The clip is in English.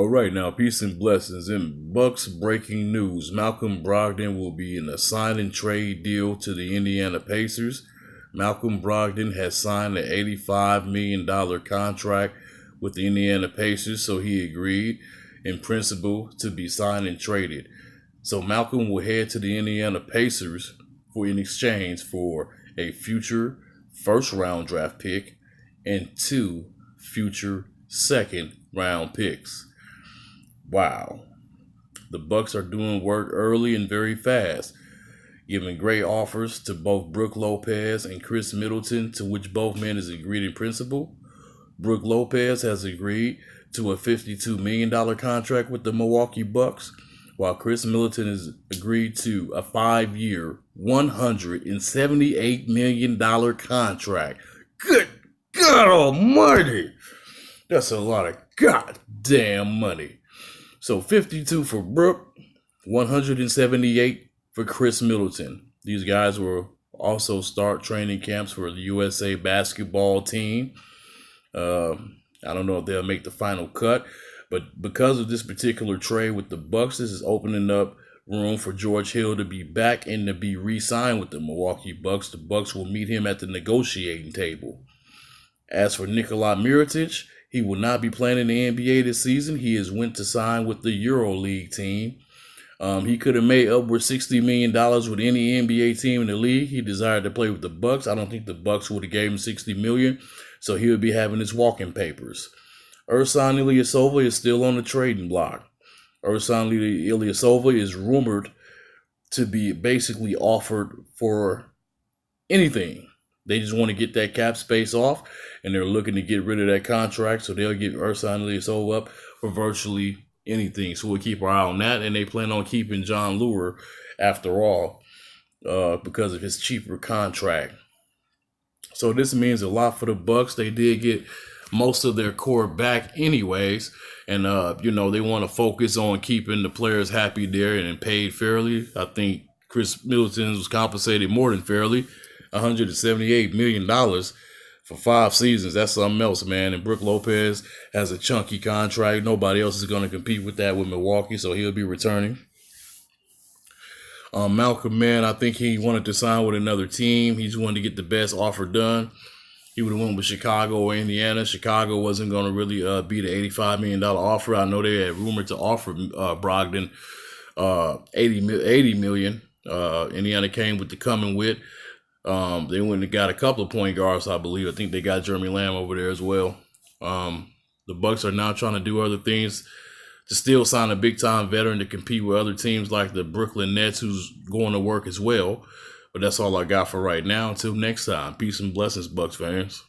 All right, now peace and blessings. In Bucks breaking news, Malcolm Brogdan will be in a sign and trade deal to the Indiana Pacers. Malcolm Brogdan has signed an $85 million contract with the Indiana Pacers, so he agreed in principle to be signed and traded. So Malcolm will head to the Indiana Pacers in exchange for a future first round draft pick and 2 future second round picks. Wow. The Bucks are doing work early and very fast, giving great offers to both Brook Lopez and Chris Middleton, to which both men has agreed in principle. Brook Lopez has agreed to a $52 million contract with the Milwaukee Bucks, while Chris Middleton has agreed to a 5-year, $178 million contract. Good God almighty! That's a lot of goddamn money. So 52 for Brook, 178 for Chris Middleton. These guys will also start training camps for the USA basketball team. I don't know if they'll make the final cut, but because of this particular trade with the Bucks, this is opening up room for George Hill to be back and to be re-signed with the Milwaukee Bucks. The Bucks will meet him at the negotiating table. As for Nikola Mirotic, he will not be playing in the NBA this season. He has went to sign with the EuroLeague team. He could have made upward $60 million with any NBA team in the league. He desired to play with the Bucks. I don't think the Bucks would have gave him $60 million, so he would be having his walking papers. Ersan Ilyasova is still on the trading block. Ersan Ilyasova is rumored to be basically offered for anything. They just want to get that cap space off, and they're looking to get rid of that contract, so they'll give Ersan Ilyasova up for virtually anything. So we'll keep our eye on that, and they plan on keeping John Lure after all because of his cheaper contract. So this means a lot for the Bucks. They did get most of their core back anyways, and they want to focus on keeping the players happy there and paid fairly. I think Chris Middleton was compensated more than fairly. $178 million for 5 seasons. That's something else, man. And Brook Lopez has a chunky contract. Nobody else is going to compete with that with Milwaukee, so he'll be returning. Malcolm, man, I think he wanted to sign with another team. He just wanted to get the best offer done. He would have went with Chicago or Indiana. Chicago wasn't going to really be the $85 million offer. I know they had rumored to offer Brogdan $80 million. Indiana came with the coming with. They went and got a couple of point guards, I believe. I think they got Jeremy Lamb over there as well. The Bucks are now trying to do other things to still sign a big-time veteran to compete with other teams like the Brooklyn Nets, who's going to work as well. But that's all I got for right now. Until next time, peace and blessings, Bucks fans.